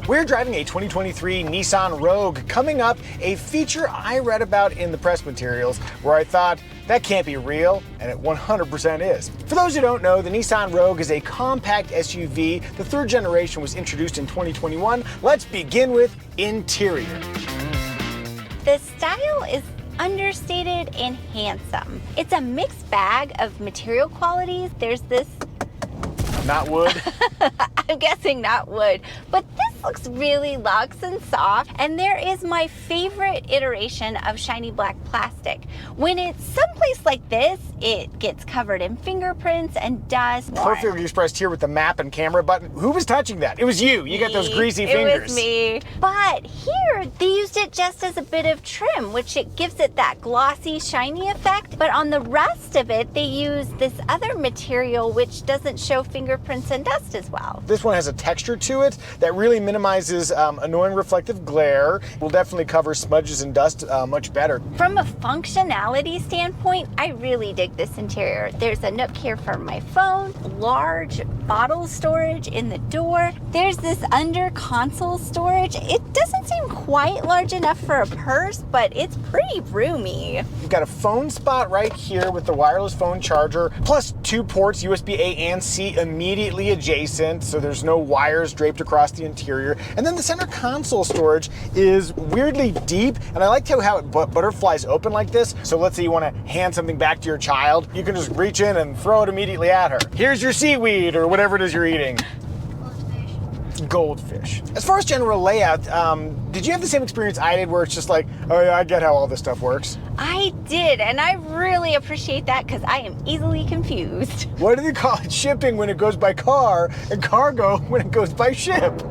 We're driving a 2023 Nissan Rogue. Coming up, a feature I read about in the press materials where I thought, that can't be real, and it 100% is. For those who don't know, the Nissan Rogue is a compact SUV. The third generation was introduced in 2021. Let's begin with interior. The style is understated and handsome. It's a mixed bag of material qualities. There's this... Not wood? I'm guessing not wood, but this looks really luxe and soft, and there is my favorite iteration of shiny black plastic. When it's someplace like this, it gets covered in fingerprints and dust. Perfectly expressed here with the map and camera button. Who was touching that? It was you. You got those greasy fingers. It was me. But here, they used it just as a bit of trim, which it gives it that glossy, shiny effect. But on the rest of it, they use this other material which doesn't show fingerprints and dust as well. This one has a texture to it that really minimizes annoying reflective glare. Will definitely cover smudges and dust much better. From a functionality standpoint, I really dig this interior. There's a nook here for my phone, large bottle storage in the door. There's this under console storage. It doesn't seem quite large enough for a purse, but it's pretty roomy. You've got a phone spot right here with the wireless phone charger, plus 2 ports, USB-A and C, immediately adjacent, so there's no wires draped across the interior. And then the center console storage is weirdly deep, and I liked how it butterflies open like this. So let's say you want to hand something back to your child, you can just reach in and throw it immediately at her. Here's your seaweed, or whatever it is you're eating. Goldfish. As far as general layout, did you have the same experience I did where it's just like, oh yeah, I get how all this stuff works? I did, and I really appreciate that because I am easily confused. Why do they call it shipping when it goes by car and cargo when it goes by ship?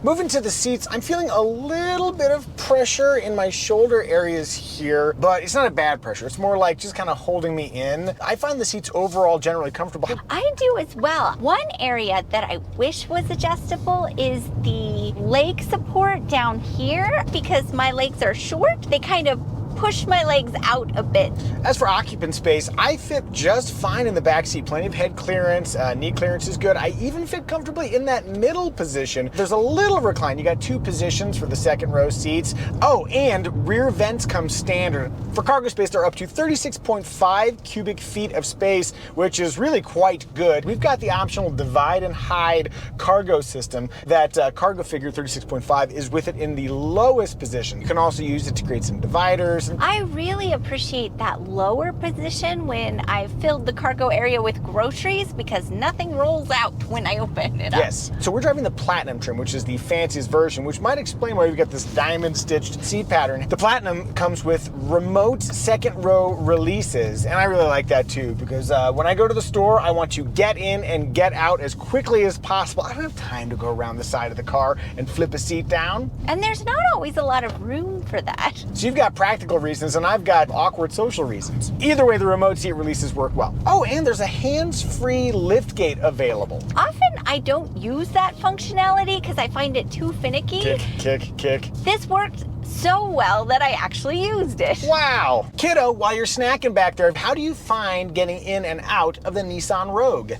Moving to the seats, I'm feeling a little bit of pressure in my shoulder areas here, but it's not a bad pressure. It's more like just kind of holding me in. I find the seats overall generally comfortable. I do as well. One area that I wish was adjustable is the leg support down here. Because my legs are short, they kind of push my legs out a bit. As for occupant space, I fit just fine in the back seat. Plenty of head clearance, knee clearance is good. I even fit comfortably in that middle position. There's a little recline. You got 2 positions for the second row seats. Oh, and rear vents come standard. For cargo space, they're up to 36.5 cubic feet of space, which is really quite good. We've got the optional divide and hide cargo system. That cargo figure 36.5 is with it in the lowest position. You can also use it to create some dividers. I really appreciate that lower position when I've filled the cargo area with groceries because nothing rolls out when I open it up. Yes, so we're driving the Platinum trim, which is the fanciest version, which might explain why we've got this diamond stitched seat pattern. The Platinum comes with remote second row releases, and I really like that too because when I go to the store, I want to get in and get out as quickly as possible. I don't have time to go around the side of the car and flip a seat down. And there's not always a lot of room for that. So you've got practical reasons and I've got awkward social reasons. Either way, the remote seat releases work well. Oh, and there's a hands-free liftgate available. Often I don't use that functionality because I find it too finicky. Kick, kick, kick. This worked so well that I actually used it. Wow. Kiddo, while you're snacking back there, how do you find getting in and out of the Nissan Rogue?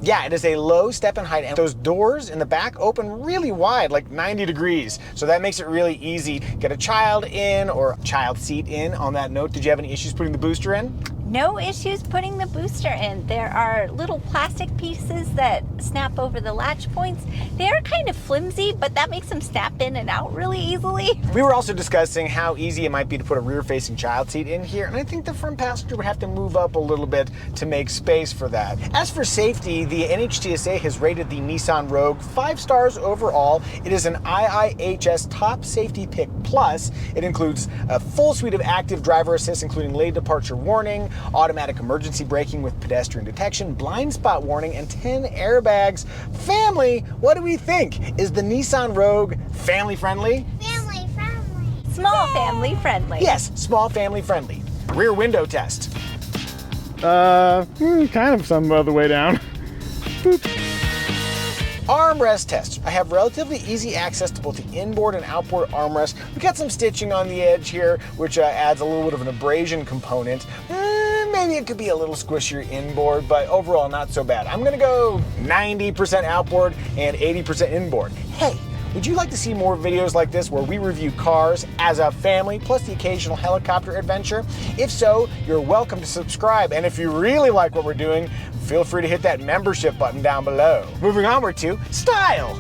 Yeah, it is a low step in height, and those doors in the back open really wide, like 90 degrees. So that makes it really easy. Get a child in or child seat in. On that note, did you have any issues putting the booster in? No issues putting the booster in. There are little plastic pieces that snap over the latch points. They are kind of flimsy, but that makes them snap in and out really easily. We were also discussing how easy it might be to put a rear-facing child seat in here, and I think the front passenger would have to move up a little bit to make space for that. As for safety, the NHTSA has rated the Nissan Rogue 5 stars overall. It is an IIHS Top Safety Pick Plus. It includes a full suite of active driver assist, including lane departure warning, automatic emergency braking with pedestrian detection, blind spot warning, and 10 airbags. Family, what do we think? Is the Nissan Rogue family friendly? Family friendly. Small family friendly. Yes, small family friendly. Rear window test. Kind of some other way down. Boop. Armrest test. I have relatively easy access to both the inboard and outboard armrest. We've got some stitching on the edge here, which adds a little bit of an abrasion component. maybe it could be a little squishier inboard, but overall not so bad. I'm gonna go 90% outboard and 80% inboard. Hey, would you like to see more videos like this where we review cars as a family, plus the occasional helicopter adventure? If so, you're welcome to subscribe. And if you really like what we're doing, feel free to hit that membership button down below. Moving onward to style.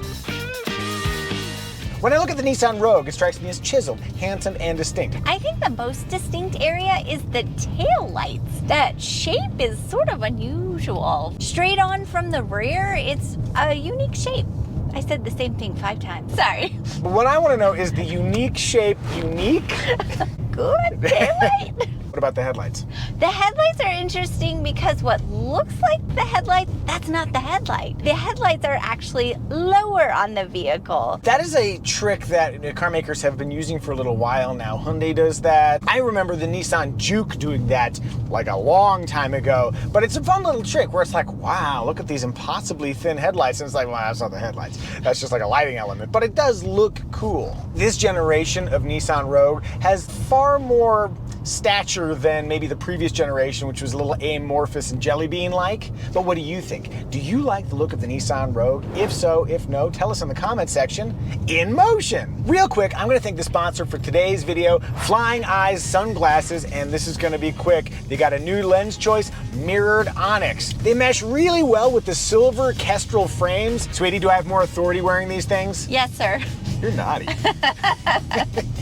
When I look at the Nissan Rogue, it strikes me as chiseled, handsome, and distinct. I think the most distinct area is the tail lights. That shape is sort of unusual. Straight on from the rear, it's a unique shape. I said the same thing 5 times. Sorry. But what I want to know is the unique shape unique? Good taillight. What about the headlights? The headlights are interesting because what looks like the headlight, that's not the headlight. The headlights are actually lower on the vehicle. That is a trick that car makers have been using for a little while now. Hyundai does that. I remember the Nissan Juke doing that like a long time ago. But it's a fun little trick where it's like, wow, look at these impossibly thin headlights. And it's like, well, that's not the headlights. That's just like a lighting element. But it does look cool. This generation of Nissan Rogue has far more stature than maybe the previous generation, which was a little amorphous and jelly bean-like. But what do you think? Do you like the look of the Nissan Rogue? If so, if no, tell us in the comment section. In motion! Real quick, I'm gonna thank the sponsor for today's video, Flying Eyes Sunglasses, and this is gonna be quick. They got a new lens choice, mirrored onyx. They mesh really well with the silver Kestrel frames. Sweetie, do I have more authority wearing these things? Yes, sir. You're naughty.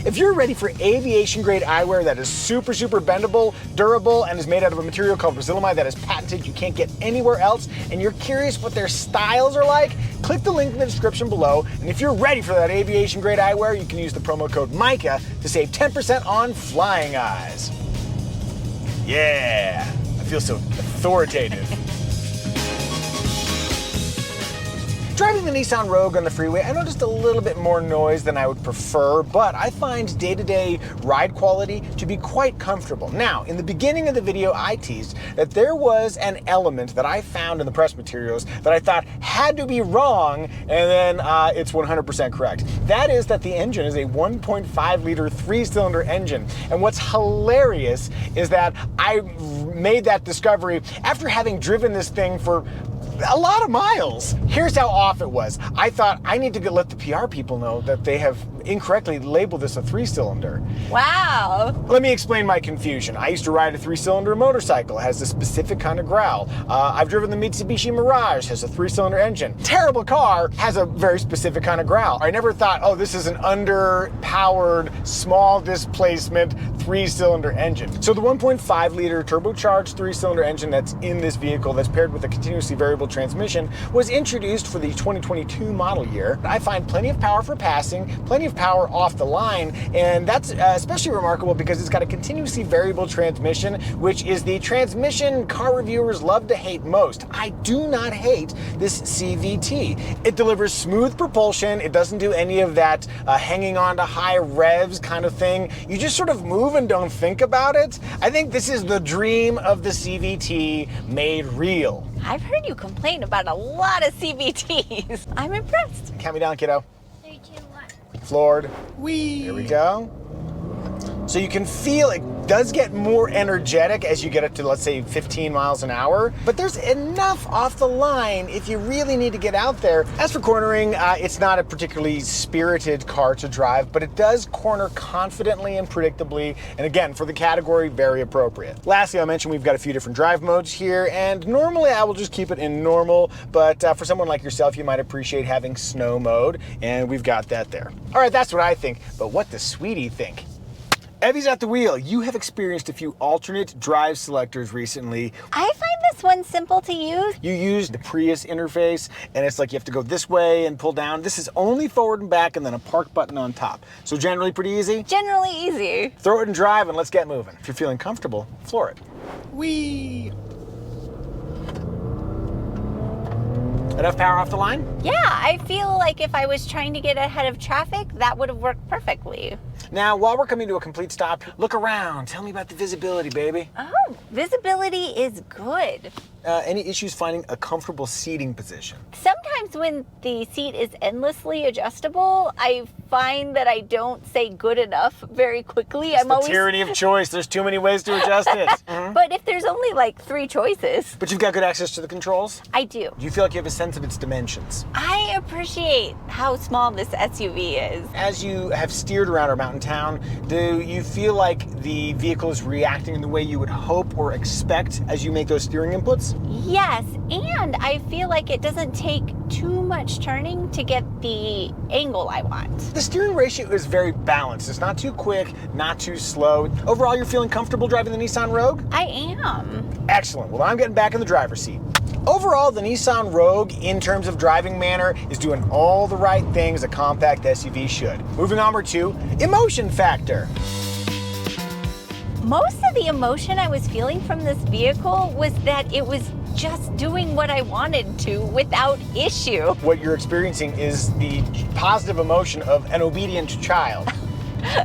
If you're ready for aviation grade eyewear that is super bendable, durable, and is made out of a material called Brazilomide that is patented, you can't get anywhere else, and you're curious what their styles are like, click the link in the description below. And if you're ready for that aviation grade eyewear, you can use the promo code Micah to save 10% on Flying Eyes. Yeah, I feel so authoritative. Driving the Nissan Rogue on the freeway, I noticed a little bit more noise than I would prefer, but I find day-to-day ride quality to be quite comfortable. Now, in the beginning of the video, I teased that there was an element that I found in the press materials that I thought had to be wrong, and then it's 100% correct. That is that the engine is a 1.5-liter 3-cylinder engine. And what's hilarious is that I made that discovery after having driven this thing for a lot of miles. Here's how off it was. I thought I need to let the PR people know that they have incorrectly labeled this a 3-cylinder. Wow. Let me explain my confusion. I used to ride a 3-cylinder motorcycle. It has a specific kind of growl. I've driven the Mitsubishi Mirage, has a 3-cylinder engine. Terrible car, has a very specific kind of growl. I never thought, oh, this is an underpowered, small displacement 3-cylinder engine. So the 1.5-liter turbocharged 3-cylinder engine that's in this vehicle that's paired with a continuously variable transmission was introduced for the 2022 model year. I find plenty of power for passing, plenty of power off the line, and that's especially remarkable because it's got a continuously variable transmission, which is the transmission car reviewers love to hate most. I do not hate this CVT. It delivers smooth propulsion. It doesn't do any of that hanging on to high revs kind of thing. You just sort of move and don't think about it. I think this is the dream of the CVT made real. I've heard you complain about a lot of CVTs. I'm impressed. Count me down, kiddo. 3, 2, 1. Floored. Whee! Here we go. So you can feel it does get more energetic as you get up to, let's say, 15 miles an hour, but there's enough off the line if you really need to get out there. As for cornering, it's not a particularly spirited car to drive, but it does corner confidently and predictably, and again, for the category, very appropriate. Lastly, I'll mention we've got a few different drive modes here, and normally I will just keep it in normal, but for someone like yourself, you might appreciate having snow mode, and we've got that there. All right, that's what I think, but what does Sweetie think? Evie's at the wheel. You have experienced a few alternate drive selectors recently. I find this one simple to use. You use the Prius interface, and it's like you have to go this way and pull down. This is only forward and back, and then a park button on top. So generally pretty easy? Generally easy. Throw it in drive, and let's get moving. If you're feeling comfortable, floor it. Whee! Enough power off the line? Yeah, I feel like if I was trying to get ahead of traffic, that would have worked perfectly. Now, while we're coming to a complete stop, look around. Tell me about the visibility, baby. Oh, visibility is good. Any issues finding a comfortable seating position? Sometimes sometimes when the seat is endlessly adjustable, I find that I don't say good enough very quickly. It's the tyranny of choice. There's too many ways to adjust it. But if there's only like 3 choices. But you've got good access to the controls? I do. Do you feel like you have a sense of its dimensions? I appreciate how small this SUV is. As you have steered around our mountain town, do you feel like the vehicle is reacting in the way you would hope or expect as you make those steering inputs? Yes, and I feel like it doesn't take too much turning to get the angle I want. The steering ratio is very balanced. It's not too quick, not too slow. Overall, you're feeling comfortable driving the Nissan Rogue? I am. Excellent. Well, I'm getting back in the driver's seat. Overall, the Nissan Rogue, in terms of driving manner, is doing all the right things a compact SUV should. Moving onward to emotion factor. Most of the emotion I was feeling from this vehicle was that it was just doing what I wanted to without issue. What you're experiencing is the positive emotion of an obedient child.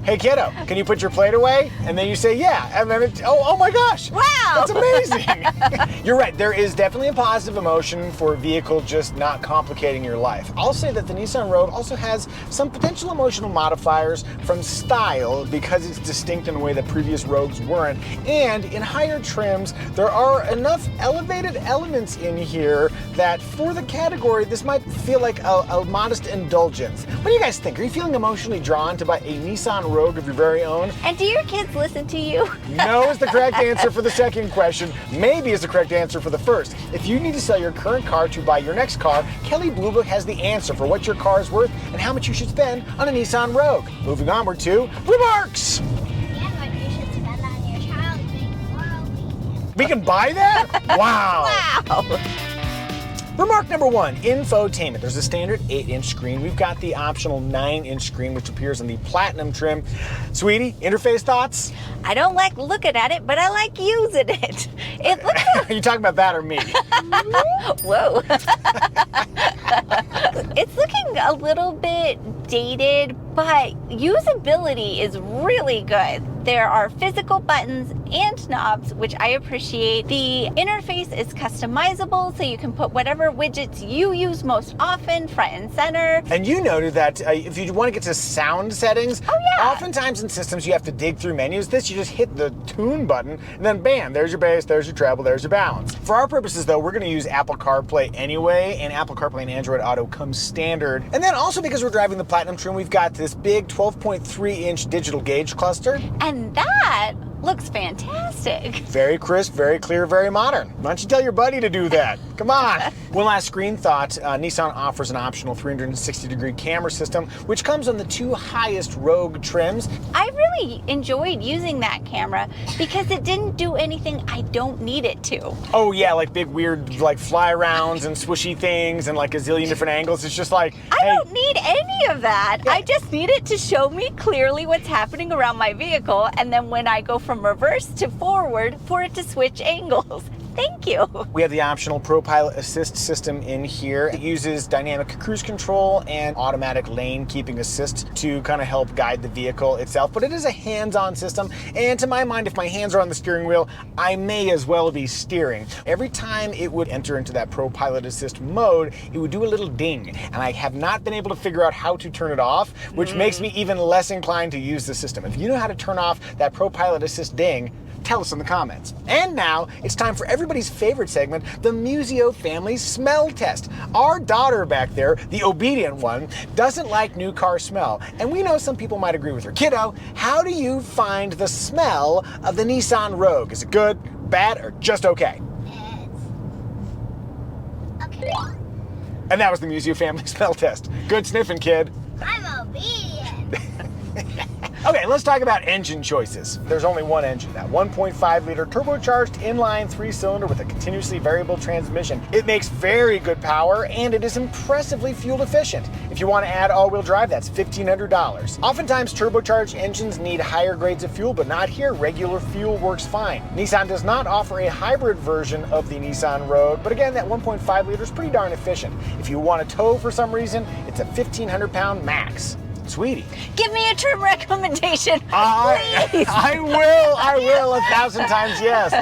Hey kiddo, can you put your plate away? And then you say, yeah. And then oh my gosh. Wow. That's amazing. You're right, there is definitely a positive emotion for a vehicle just not complicating your life. I'll say that the Nissan Rogue also has some potential emotional modifiers from style because it's distinct in a way that previous Rogues weren't. And in higher trims, there are enough elevated elements in here that for the category, this might feel like a modest indulgence. What do you guys think? Are you feeling emotionally drawn to buy a Nissan Rogue of your very own? And do your kids listen to you? No is the correct answer for the second question. Maybe is the correct answer for the first. If you need to sell your current car to buy your next car, Kelley Blue Book has the answer for what your car is worth and how much you should spend on a Nissan Rogue. Moving onward to remarks. And what you should spend on your child being worldly. We can buy that? Wow. Wow. Remark number 1, infotainment. There's a standard 8-inch screen. We've got the optional 9-inch screen, which appears in the Platinum trim. Sweetie, interface thoughts? I don't like looking at it, but I like using it. It looks Are you talking about that or me? Whoa. It's looking a little bit dated, but usability is really good. There are physical buttons and knobs, which I appreciate. The interface is customizable, so you can put whatever widgets you use most often front and center. And you noted that if you want to get to sound settings, Oh, yeah. oftentimes in systems you have to dig through menus. This, you just hit the tune button, and then bam, there's your bass, there's your treble, there's your balance. For our purposes though, we're going to use Apple CarPlay anyway, and Apple CarPlay and Android Auto comes standard. And then also because we're driving the Platinum trim, we've got this big 12.3-inch digital gauge cluster. And that looks fantastic. Very crisp, very clear, very modern. Why don't you tell your buddy to do that? Come on. One last screen thought. Nissan offers an optional 360-degree camera system, which comes on the 2 highest Rogue trims. I really enjoyed using that camera because it didn't do anything I don't need it to. Oh yeah, like big weird like fly arounds and swishy things and like a zillion different angles. It's just like, I hey, don't need any of that. Yeah. I just need it to show me clearly what's happening around my vehicle, and then when I go from reverse to forward, for it to switch angles. Thank you. we have the optional ProPilot Assist system in here. It uses dynamic cruise control and automatic lane keeping assist to kind of help guide the vehicle itself, but it is a hands-on system, and to my mind, if my hands are on the steering wheel, I may as well be steering. Every time it would enter into that ProPilot Assist mode, it would do a little ding, and I have not been able to figure out how to turn it off, which makes me even less inclined to use the system. If you know how to turn off that ProPilot Assist ding, tell us in the comments. And now it's time for everybody's favorite segment, the Muzio family smell test. Our daughter back there, the obedient one, doesn't like new car smell, and we know some people might agree with her. Kiddo, how do you find the smell of the Nissan Rogue? Is it good, bad, or just okay? It's okay. And that was the Muzio family smell test. Good sniffing, kid. I'm obedient. Okay, let's talk about engine choices. There's only one engine, that 1.5-liter turbocharged inline 3-cylinder with a continuously variable transmission. It makes very good power, and it is impressively fuel efficient. If you want to add all-wheel drive, that's $1,500. Oftentimes, turbocharged engines need higher grades of fuel, but not here. Regular fuel works fine. Nissan does not offer a hybrid version of the Nissan Rogue, but again, that 1.5-liter is pretty darn efficient. If you want to tow for some reason, it's a 1,500-pound max. Sweetie. Give me a trim recommendation, please. I will 1,000 times yes.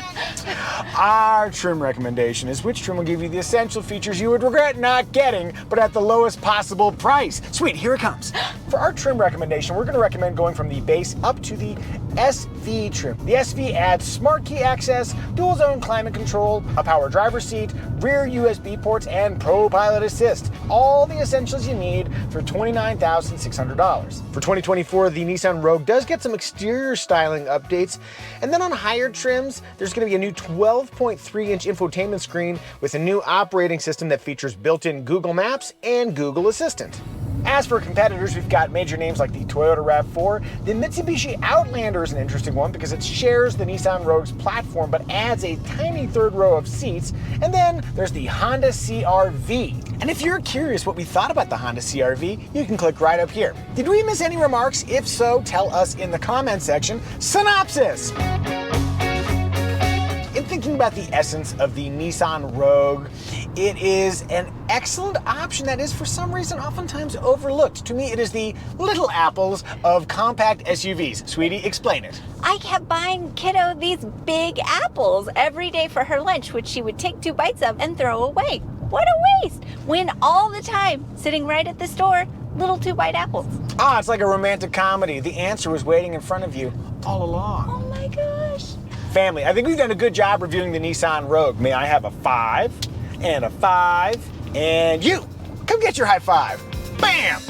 Our trim recommendation is which trim will give you the essential features you would regret not getting, but at the lowest possible price. Sweet, here it comes. For our trim recommendation, we're going to recommend going from the base up to the SV trim. The SV adds smart key access, dual zone climate control, a power driver seat, rear USB ports, and Pro Pilot Assist. All the essentials you need for $29,600. For 2024, the Nissan Rogue does get some exterior styling updates, and then on higher trims, there's going to be a new 12.3-inch infotainment screen with a new operating system that features built-in Google Maps and Google Assistant. As for competitors, we've got major names like the Toyota RAV4. The Mitsubishi Outlander is an interesting one because it shares the Nissan Rogue's platform but adds a tiny third row of seats. And then there's the Honda CR-V. And if you're curious what we thought about the Honda CR-V, you can click right up here. Did we miss any remarks? If so, tell us in the comment section. Synopsis! In thinking about the essence of the Nissan Rogue, it is an excellent option that is for some reason oftentimes overlooked. To me, it is the little apples of compact SUVs. Sweetie, explain it. I kept buying kiddo these big apples every day for her lunch, which she would take 2 bites of and throw away. What a waste! When all the time, sitting right at the store, little 2-bite apples. Ah, it's like a romantic comedy. The answer was waiting in front of you all along. Oh my gosh. Family, I think we've done a good job reviewing the Nissan Rogue. May I have a 5 and a 5 and you? Come get your high five. Bam!